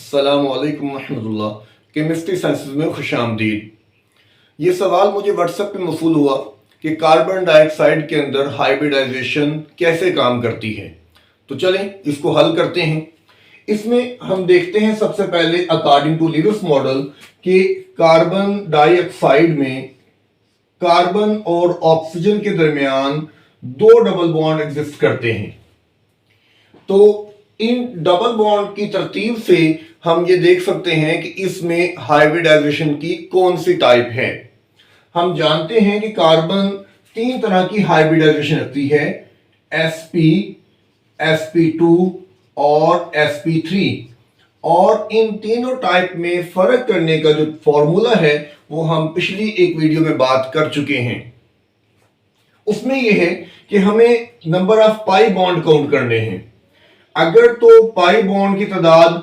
अस्सलामुअलैकुम रहमतुल्लाह। Chemistry sciences में खुशामदीद। ये सवाल मुझे व्हाट्सएप पे मौसूल हुआ कि कार्बन डाइऑक्साइड के अंदर हाइब्रिडाइजेशन कैसे काम करती है। तो चलें इसको हल करते हैं। इसमें हम देखते हैं सबसे पहले अकॉर्डिंग टू लीविस मॉडल कि कार्बन डाइऑक्साइड में कार्बन और ऑक्सीजन के दरमियान दो डबल बॉन्ड एग्जिस्ट करते हैं। तो इन डबल बॉन्ड की तरतीब से हम ये देख सकते हैं कि इसमें हाइब्रिडाइजेशन की कौन सी टाइप है। हम जानते हैं कि कार्बन तीन तरह की हाइब्रिडाइजेशन रखती है, sp, sp2 और sp3। और इन तीनों टाइप में फर्क करने का जो फॉर्मूला है वो हम पिछली एक वीडियो में बात कर चुके हैं। उसमें यह है कि हमें number of pi bond count करने हैं। अगर तो पाई बॉन्ड की तादाद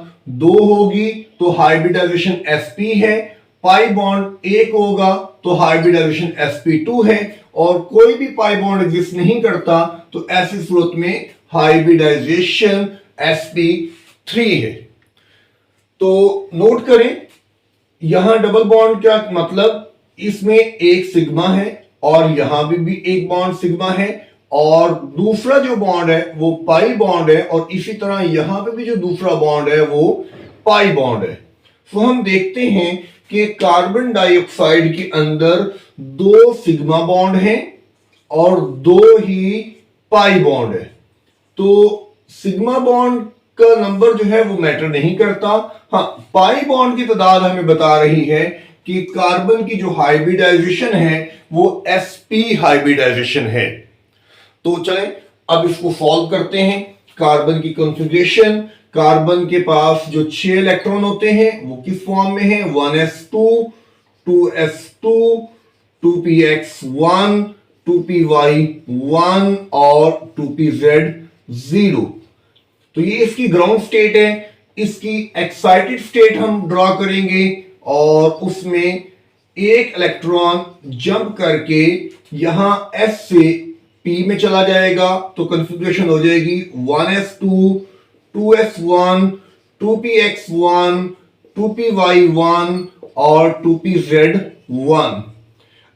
2 होगी तो हाइब्रिडाइजेशन sp है, पाई बॉन्ड 1 होगा तो हाइब्रिडाइजेशन sp2 है, और कोई भी पाई बॉन्ड एग्जिस्ट नहीं करता तो ऐसी सूरत में हाइब्रिडाइजेशन sp3 है। तो नोट करें यहां डबल बॉन्ड क्या मतलब, इसमें एक सिग्मा है और यहां भी एक बॉन्ड सिग्मा है, और दूसरा जो बॉन्ड है वो पाई बॉन्ड है, और इसी तरह यहां पे भी जो दूसरा बॉन्ड है वो पाई बॉन्ड है। तो हम देखते हैं कि कार्बन डाइऑक्साइड के अंदर 2 सिग्मा बॉन्ड हैं और 2 ही पाई बॉन्ड है। तो सिग्मा बॉन्ड का नंबर जो है वो मैटर नहीं करता। हाँ, पाई बॉन्ड की तादाद हमें बता रही है कि कार्बन की जो हाइब्रिडाइजेशन है वो sp हाइब्रिडाइजेशन है। तो चलें अब इसको सॉल्व करते हैं। कार्बन की कॉन्फ़िगरेशन, कार्बन के पास जो 6 इलेक्ट्रॉन होते हैं वो किस फॉर्म में है, 1s2, 2s2, 2px1, 2py1 और 2pz0। तो ये इसकी ग्राउंड स्टेट है। इसकी एक्साइटेड स्टेट हम ड्रॉ करेंगे और उसमें एक इलेक्ट्रॉन जंप करके यहां s से p में चला जाएगा, तो कॉन्फ़िगरेशन हो जाएगी 1s2, 2s1, 2px1, 2py1 और 2pz1।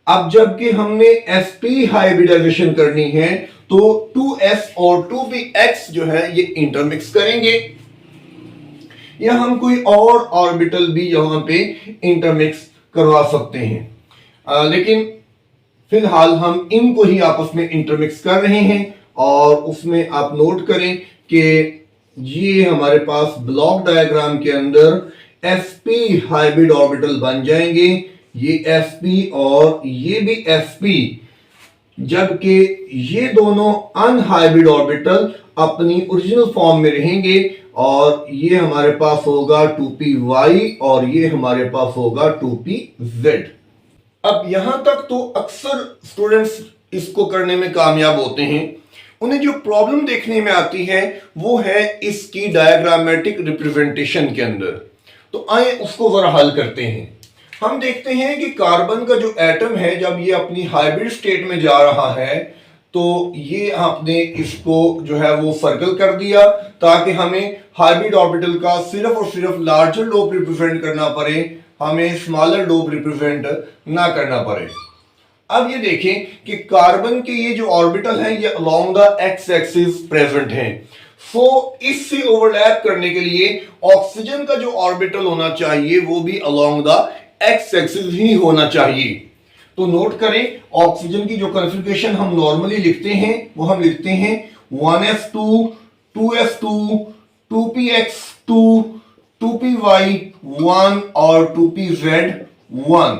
अब जबकि हमने sp हाइब्रिडाइजेशन करनी है तो 2s और 2px जो है ये इंटरमिक्स करेंगे, या हम कोई और ऑर्बिटल भी यहां पे इंटरमिक्स करवा सकते हैं, लेकिन फिलहाल हम इनको ही आपस में इंटरमिक्स कर रहे हैं। और उसमें आप नोट करें कि ये हमारे पास ब्लॉक डायग्राम के अंदर sp हाइब्रिड ऑर्बिटल बन जाएंगे, ये sp और ये भी sp, जबकि ये दोनों अनहाइब्रिड ऑर्बिटल अपनी ओरिजिनल फॉर्म में रहेंगे, और ये हमारे पास होगा 2py और ये हमारे पास होगा 2pz। अब यहां तक तो अक्सर स्टूडेंट्स इसको करने में कामयाब होते हैं। उन्हें जो प्रॉब्लम देखने में आती है वो है इसकी डायग्रामेटिक रिप्रेजेंटेशन के अंदर। तो आए उसको जरा हल करते हैं। हम देखते हैं कि कार्बन का जो एटम है जब ये अपनी हाइब्रिड स्टेट में जा रहा है तो ये आपने इसको जो है वो सर्कल कर दिया ताकि हमें हाइब्रिड ऑर्बिटल का सिर्फ और सिर्फ लार्जर लोब रिप्रेजेंट करना पड़े, हमें स्मॉलर लोब रिप्रेजेंट ना करना पड़े। अब ये देखें कि कार्बन के ये जो ऑर्बिटल हैं ये along the X axis present हैं। सो इससे ओवरलैप करने के लिए ऑक्सीजन का जो ऑर्बिटल होना चाहिए वो भी अलोंग द एक्स एक्सिस ही होना चाहिए। तो नोट करें ऑक्सीजन की जो कॉन्फ़िगरेशन हम नॉर्मली लिखते हैं वो हम लिखते हैं 1s2, 2s2, 2px2, 2py1 और 2pz1।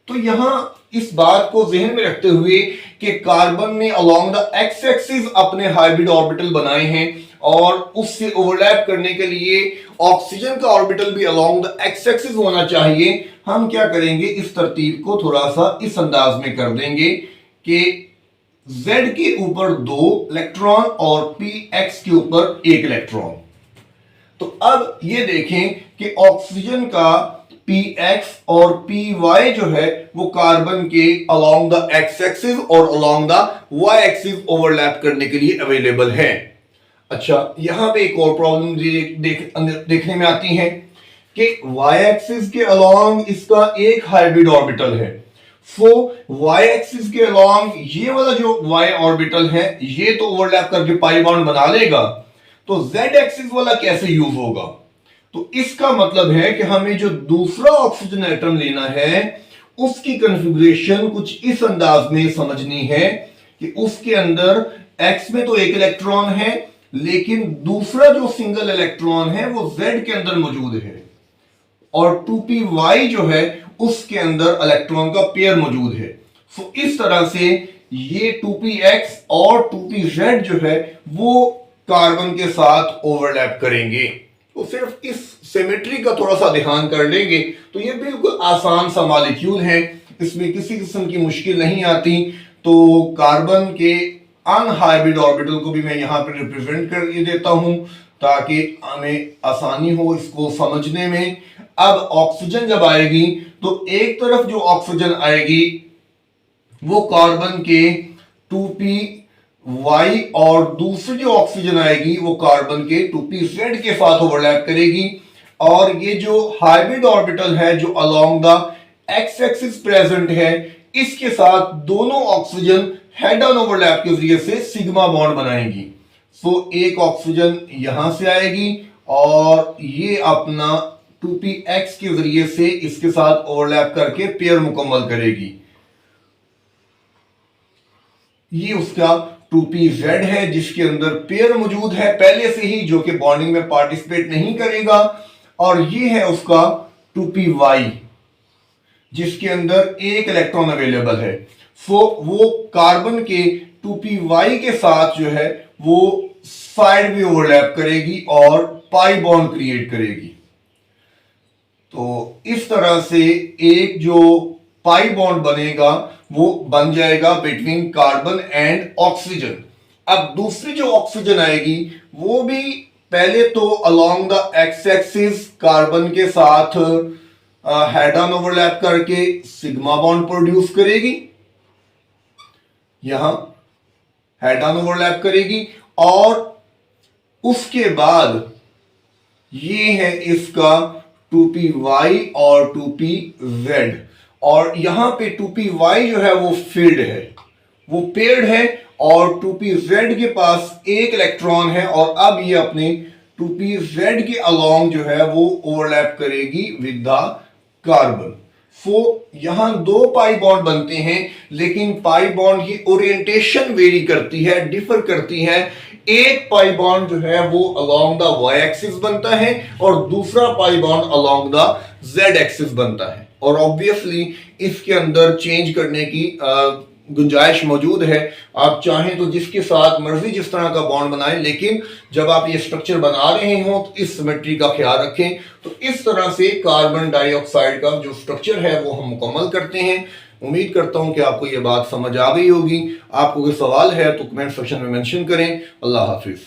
तो यहां इस बात को जहन में रखते हुए कि कार्बन ने अलोंग द एक्स एक्सिस अपने हाइब्रिड ऑर्बिटल बनाए हैं और उससे ओवरलैप करने के लिए ऑक्सीजन का ऑर्बिटल भी अलोंग द एक्स एक्सिस होना चाहिए। हम क्या करेंगे, इस तरतीब को थोड़ा सा इस अंदाज में कर देंगे कि Z के ऊपर 2 इलेक्ट्रॉन और px के ऊपर 1 इलेक्ट्रॉन। तो अब ये देखें कि ऑक्सीजन का px और py जो है वो कार्बन के अलोंग द एक्स एक्सिस और along the Y axis overlap करने के लिए अवेलेबल है। अच्छा, यहां पे एक और प्रॉब्लम देखने में आती है कि वाई एक्सिस के अलोंग इसका एक हाइब्रिड ऑर्बिटल है। सो वाई एक्सिस के अलोंग ये वाला जो वाई ऑर्बिटल है ये तो ओवरलैप करके पाई बॉन्ड बना लेगा, तो जेड एक्सिस वाला कैसे यूज होगा? तो इसका मतलब है कि हमें जो दूसरा ऑक्सीजन एटम लेना है उसकी कॉन्फ़िगरेशन कुछ इस अंदाज में समझनी है कि उसके अंदर एक्स में तो एक इलेक्ट्रॉन है, लेकिन दूसरा जो सिंगल इलेक्ट्रॉन है वो जेड के अंदर मौजूद है, और 2py जो है उसके अंदर इलेक्ट्रॉन का पेयर मौजूद है। सो इस तरह से ये 2px और 2pz जो है वो कार्बन के साथ ओवरलैप करेंगे। तो सिर्फ इस सिमेट्री का थोड़ा सा ध्यान कर लेंगे तो ये बिल्कुल आसान सा मॉलिक्यूल है, इसमें किसी किस्म की मुश्किल नहीं आती। तो कार्बन के अनहाइब्रिड ऑर्बिटल को भी मैं यहां पर रिप्रेजेंट कर देता हूं ताकि हमें आसानी हो इसको समझने में। अब ऑक्सीजन जब आएगी तो एक तरफ जो ऑक्सीजन आएगी वो कार्बन के 2py और दूसरी जो ऑक्सीजन आएगी वो कार्बन के 2pz के साथ ओवरलैप करेगी, और ये जो हाइब्रिड ऑर्बिटल है जो along the X axis present है इसके साथ दोनों ऑक्सीजन हेड ऑन ओवरलैप के जरिए से सिग्मा बॉन्ड बनाएंगी। सो एक ऑक्सीजन यहां से आएगी और ये अपना 2px के जरिए से इसके साथ ओवरलैप करके पेयर मुकम्मल करेगी। ये उसका 2pz है जिसके अंदर पेयर मौजूद है पहले से ही, जो कि बॉन्डिंग में पार्टिसिपेट नहीं करेगा, और ये है उसका 2py जिसके अंदर एक इलेक्ट्रॉन अवेलेबल है। सो वो कार्बन के 2py के साथ जो है वो साइड में ओवरलैप करेगी और पाई बॉन्ड क्रिएट करेगी। तो इस तरह से एक जो पाई बॉन्ड बनेगा वो बन जाएगा बिटवीन कार्बन एंड ऑक्सीजन। अब दूसरी जो ऑक्सीजन आएगी वो भी पहले तो along the X axis carbon के साथ हेड ऑन ओवरलैप करके सिग्मा बॉन्ड प्रोड्यूस करेगी, यहां हेड ऑन ओवरलैप करेगी, और उसके बाद ये है इसका 2py और 2pz, और यहां पे 2py जो है वो फील्ड है, वो पेयर्ड है, और 2pz के पास एक इलेक्ट्रॉन है, और अब ये अपने 2pz के अलोंग जो है वो ओवरलैप करेगी विद द कार्बन। सो यहां दो पाई बॉन्ड बनते हैं, लेकिन पाई बॉन्ड की ओरिएंटेशन वेरी करती है, डिफर करती है। एक पाई बॉन्ड जो है वो अलोंग द वाई एक्सिस बनता है और दूसरा pi bond along the Z axis बनता है, और ऑब्वियसली इसके अंदर चेंज करने की गुंजाइश मौजूद है। आप चाहें तो जिसके साथ मर्जी जिस तरह का बॉन्ड बनाएं, लेकिन जब आप ये स्ट्रक्चर बना रहे हो तो इस सिमेट्री का ख्याल रखें। तो इस तरह से कार्बन डाइऑक्साइड का जो स्ट्रक्चर है वो हम मुकम्मल करते हैं। उम्मीद करता हूं कि आपको ये बात समझ आ गई होगी। आपको कोई सवाल है तो कमेंट सेक्शन में मेंशन करें। अल्लाह हाफिज।